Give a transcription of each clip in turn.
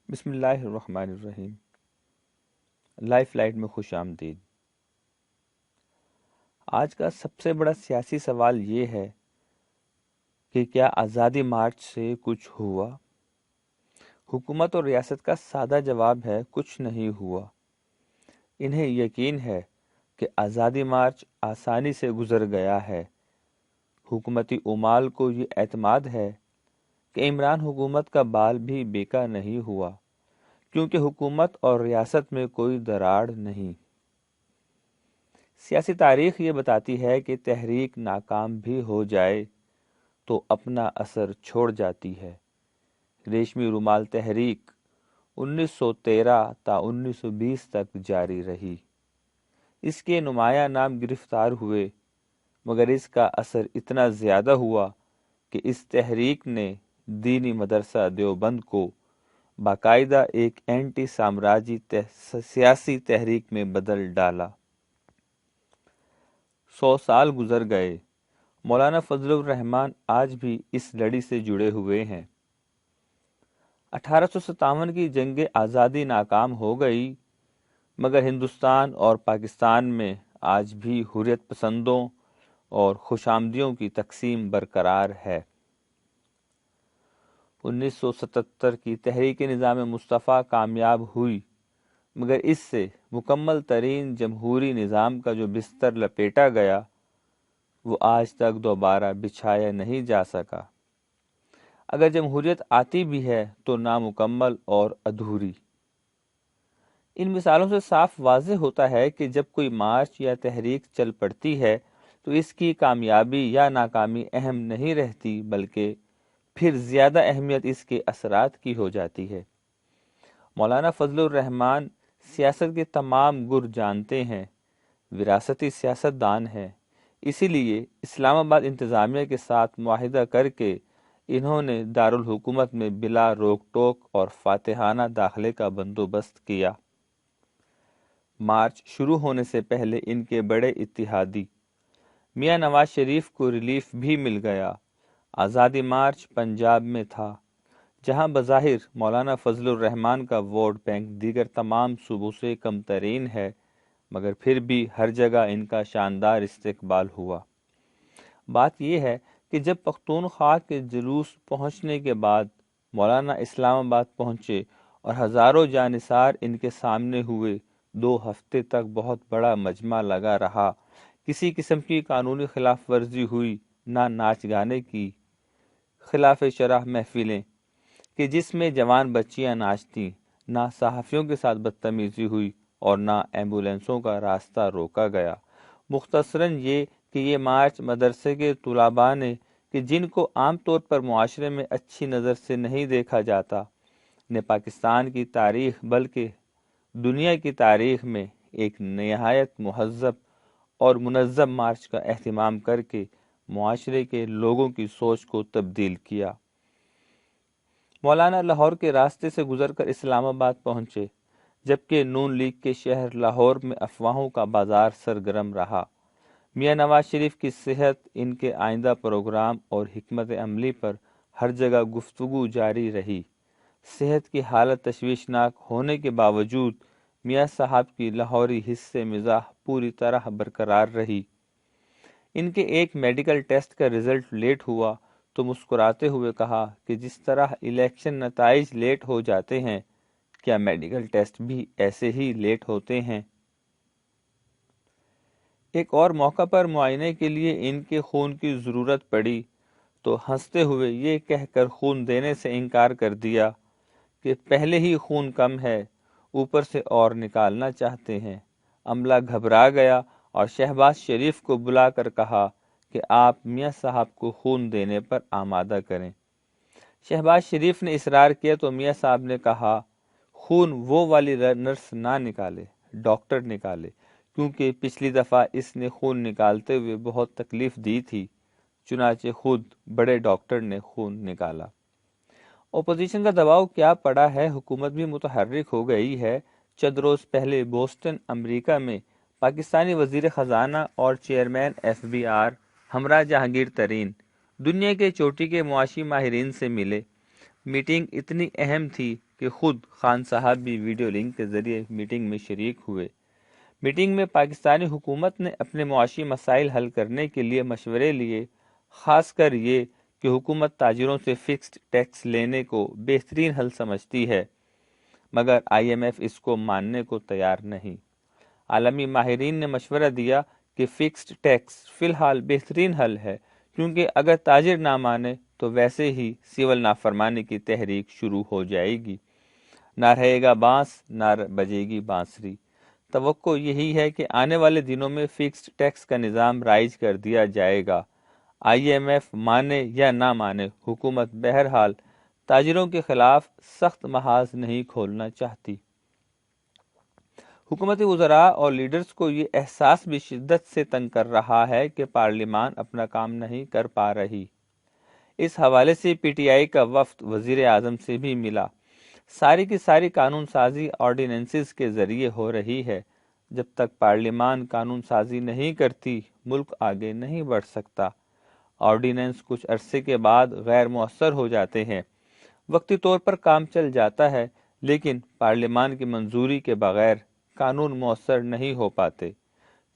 بسم اللہ الرحمن الرحیم۔ لائف لائٹ میں خوش آمدید۔ آج کا سب سے بڑا سیاسی سوال یہ ہے کہ کیا آزادی مارچ سے کچھ ہوا؟ حکومت اور ریاست کا سادہ جواب ہے کچھ نہیں ہوا۔ انہیں یقین ہے کہ آزادی مارچ آسانی سے گزر گیا ہے۔ حکومتی عمال کو یہ اعتماد ہے کہ عمران حکومت کا بال بھی بیکا نہیں ہوا، کیونکہ حکومت اور ریاست میں کوئی دراڑ نہیں۔ سیاسی تاریخ یہ بتاتی ہے کہ تحریک ناکام بھی ہو جائے تو اپنا اثر چھوڑ جاتی ہے۔ ریشمی رومال تحریک 1913 تا 1920 تک جاری رہی۔ اس کے نمایاں نام گرفتار ہوئے، مگر اس کا اثر اتنا زیادہ ہوا کہ اس تحریک نے دینی مدرسہ دیوبند کو باقاعدہ ایک اینٹی سامراجی سیاسی تحریک میں بدل ڈالا۔ 100 سال گزر گئے، مولانا فضل الرحمن آج بھی اس لڑی سے جڑے ہوئے ہیں۔ 1857 کی جنگ آزادی ناکام ہو گئی، مگر ہندوستان اور پاکستان میں آج بھی حریت پسندوں اور خوش آمدیوں کی تقسیم برقرار ہے۔ 1977 کی تحریک نظام مصطفیٰ کامیاب ہوئی، مگر اس سے مکمل ترین جمہوری نظام کا جو بستر لپیٹا گیا وہ آج تک دوبارہ بچھایا نہیں جا سکا۔ اگر جمہوریت آتی بھی ہے تو نامکمل اور ادھوری۔ ان مثالوں سے صاف واضح ہوتا ہے کہ جب کوئی مارچ یا تحریک چل پڑتی ہے تو اس کی کامیابی یا ناکامی اہم نہیں رہتی، بلکہ پھر زیادہ اہمیت اس کے اثرات کی ہو جاتی ہے۔ مولانا فضل الرحمن سیاست کے تمام گر جانتے ہیں، وراثتی سیاست دان ہیں، اسی لیے اسلام آباد انتظامیہ کے ساتھ معاہدہ کر کے انہوں نے دارالحکومت میں بلا روک ٹوک اور فاتحانہ داخلے کا بندوبست کیا۔ مارچ شروع ہونے سے پہلے ان کے بڑے اتحادی میاں نواز شریف کو ریلیف بھی مل گیا۔ آزادی مارچ پنجاب میں تھا، جہاں بظاہر مولانا فضل الرحمن کا ووٹ بینک دیگر تمام صوبوں سے کم ترین ہے، مگر پھر بھی ہر جگہ ان کا شاندار استقبال ہوا۔ بات یہ ہے کہ جب پختونخوا کے جلوس پہنچنے کے بعد مولانا اسلام آباد پہنچے اور ہزاروں جانثار ان کے سامنے ہوئے، 2 ہفتے تک بہت بڑا مجمع لگا رہا۔ کسی قسم کی قانونی خلاف ورزی ہوئی نہ، ناچ گانے کی خلاف شرح محفلیں کہ جس میں جوان بچیاں ناچتیں، نہ صحافیوں کے ساتھ بدتمیزی ہوئی اور نہ ایمبولینسوں کا راستہ روکا گیا۔ مختصراً یہ کہ یہ مارچ مدرسے کے طلباء نے کہ جن کو عام طور پر معاشرے میں اچھی نظر سے نہیں دیکھا جاتا، نے پاکستان کی تاریخ بلکہ دنیا کی تاریخ میں ایک نہایت مہذب اور منظم مارچ کا اہتمام کر کے معاشرے کے لوگوں کی سوچ کو تبدیل کیا۔ مولانا لاہور کے راستے سے گزر کر اسلام آباد پہنچے، جبکہ نون لیگ کے شہر لاہور میں افواہوں کا بازار سرگرم رہا۔ میاں نواز شریف کی صحت، ان کے آئندہ پروگرام اور حکمت عملی پر ہر جگہ گفتگو جاری رہی۔ صحت کی حالت تشویشناک ہونے کے باوجود میاں صاحب کی لاہوری حس مزاح پوری طرح برقرار رہی۔ ان کے ایک میڈیکل ٹیسٹ کا رزلٹ لیٹ ہوا تو مسکراتے ہوئے کہا کہ جس طرح الیکشن نتائج لیٹ ہو جاتے ہیں، کیا میڈیکل ٹیسٹ بھی ایسے ہی لیٹ ہوتے ہیں؟ ایک اور موقع پر معائنے کے لیے ان کے خون کی ضرورت پڑی تو ہنستے ہوئے یہ کہہ کر خون دینے سے انکار کر دیا کہ پہلے ہی خون کم ہے، اوپر سے اور نکالنا چاہتے ہیں۔ عملہ گھبرا گیا اور شہباز شریف کو بلا کر کہا کہ آپ میاں صاحب کو خون دینے پر آمادہ کریں۔ شہباز شریف نے اصرار کیا تو میاں صاحب نے کہا خون وہ والی نرس نہ نکالے، ڈاکٹر نکالے، کیونکہ پچھلی دفعہ اس نے خون نکالتے ہوئے بہت تکلیف دی تھی۔ چنانچہ خود بڑے ڈاکٹر نے خون نکالا۔ اپوزیشن کا دباؤ کیا پڑا ہے، حکومت بھی متحرک ہو گئی ہے۔ چند روز پہلے بوسٹن امریکہ میں پاکستانی وزیر خزانہ اور چیئرمین ایف بی آر ہمراہ جہانگیر ترین دنیا کے چوٹی کے معاشی ماہرین سے ملے۔ میٹنگ اتنی اہم تھی کہ خود خان صاحب بھی ویڈیو لنک کے ذریعے میٹنگ میں شریک ہوئے۔ میٹنگ میں پاکستانی حکومت نے اپنے معاشی مسائل حل کرنے کے لیے مشورے لیے، خاص کر یہ کہ حکومت تاجروں سے فکسڈ ٹیکس لینے کو بہترین حل سمجھتی ہے، مگر آئی ایم ایف اس کو ماننے کو تیار نہیں۔ عالمی ماہرین نے مشورہ دیا کہ فکسڈ ٹیکس فی الحال بہترین حل ہے، کیونکہ اگر تاجر نہ مانے تو ویسے ہی سول نافرمانی کی تحریک شروع ہو جائے گی، نہ رہے گا بانس نہ بجے گی بانسری۔ توقع یہی ہے کہ آنے والے دنوں میں فکسڈ ٹیکس کا نظام رائج کر دیا جائے گا۔ آئی ایم ایف مانے یا نہ مانے، حکومت بہرحال تاجروں کے خلاف سخت محاذ نہیں کھولنا چاہتی۔ حکومتی وزراء اور لیڈرز کو یہ احساس بھی شدت سے تنگ کر رہا ہے کہ پارلیمان اپنا کام نہیں کر پا رہی۔ اس حوالے سے پی ٹی آئی کا وفد وزیر اعظم سے بھی ملا۔ ساری کی ساری قانون سازی آرڈیننسز کے ذریعے ہو رہی ہے۔ جب تک پارلیمان قانون سازی نہیں کرتی، ملک آگے نہیں بڑھ سکتا۔ آرڈیننس کچھ عرصے کے بعد غیر مؤثر ہو جاتے ہیں، وقتی طور پر کام چل جاتا ہے، لیکن پارلیمان کی منظوری کے بغیر قانون مؤثر نہیں ہو پاتے۔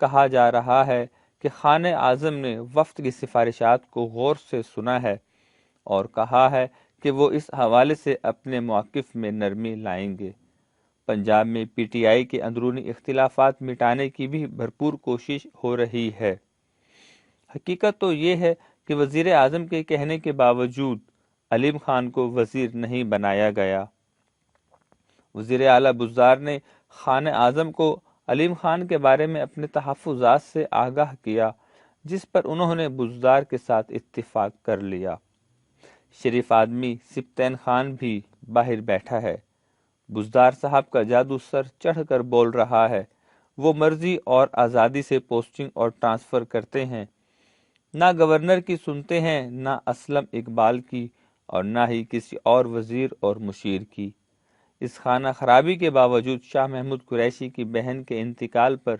کہا جا رہا ہے کہ خان اعظم نے وفد کی سفارشات کو غور سے سنا ہے اور کہا ہے کہ وہ اس حوالے سے اپنے موقف میں نرمی لائیں گے۔ پنجاب میں پی ٹی آئی کے اندرونی اختلافات مٹانے کی بھی بھرپور کوشش ہو رہی ہے۔ حقیقت تو یہ ہے کہ وزیر اعظم کے کہنے کے باوجود علیم خان کو وزیر نہیں بنایا گیا۔ وزیر اعلیٰ بزدار نے خان اعظم کو علیم خان کے بارے میں اپنے تحفظات سے آگاہ کیا، جس پر انہوں نے بزدار کے ساتھ اتفاق کر لیا۔ شریف آدمی سبطین خان بھی باہر بیٹھا ہے۔ بزدار صاحب کا جادو سر چڑھ کر بول رہا ہے۔ وہ مرضی اور آزادی سے پوسٹنگ اور ٹرانسفر کرتے ہیں، نہ گورنر کی سنتے ہیں، نہ اسلم اقبال کی، اور نہ ہی کسی اور وزیر اور مشیر کی۔ اس خانہ خرابی کے باوجود شاہ محمود قریشی کی بہن کے انتقال پر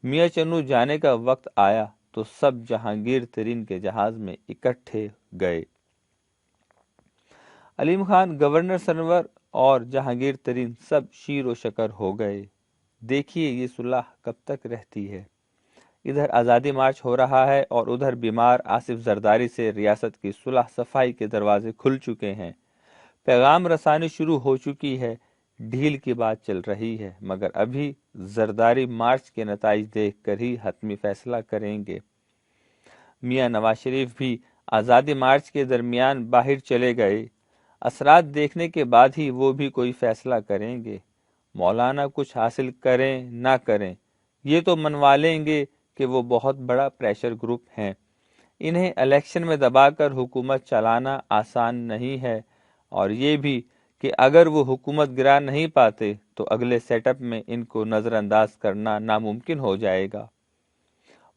میاں چنو جانے کا وقت آیا تو سب جہانگیر ترین کے جہاز میں اکٹھے گئے۔ علیم خان، گورنر سرور اور جہانگیر ترین سب شیر و شکر ہو گئے۔ دیکھیے یہ صلح کب تک رہتی ہے۔ ادھر آزادی مارچ ہو رہا ہے اور ادھر بیمار آصف زرداری سے ریاست کی صلح صفائی کے دروازے کھل چکے ہیں۔ پیغام رسانی شروع ہو چکی ہے، ڈھیل کی بات چل رہی ہے، مگر ابھی زرداری مارچ کے نتائج دیکھ کر ہی حتمی فیصلہ کریں گے۔ میاں نواز شریف بھی آزادی مارچ کے درمیان باہر چلے گئے، اثرات دیکھنے کے بعد ہی وہ بھی کوئی فیصلہ کریں گے۔ مولانا کچھ حاصل کریں نہ کریں، یہ تو منوا لیں گے کہ وہ بہت بڑا پریشر گروپ ہیں۔ انہیں الیکشن میں دبا کر حکومت چلانا آسان نہیں ہے، اور یہ بھی کہ اگر وہ حکومت گرا نہیں پاتے تو اگلے سیٹ اپ میں ان کو نظر انداز کرنا ناممکن ہو جائے گا۔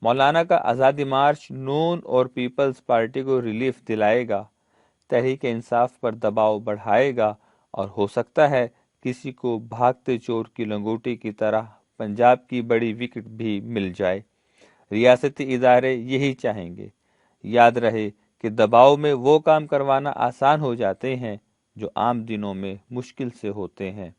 مولانا کا آزادی مارچ نون اور پیپلز پارٹی کو ریلیف دلائے گا، تحریک انصاف پر دباؤ بڑھائے گا، اور ہو سکتا ہے کسی کو بھاگتے چور کی لنگوٹی کی طرح پنجاب کی بڑی وکٹ بھی مل جائے۔ ریاستی ادارے یہی چاہیں گے۔ یاد رہے کہ دباؤ میں وہ کام کروانا آسان ہو جاتے ہیں جو عام دنوں میں مشکل سے ہوتے ہیں۔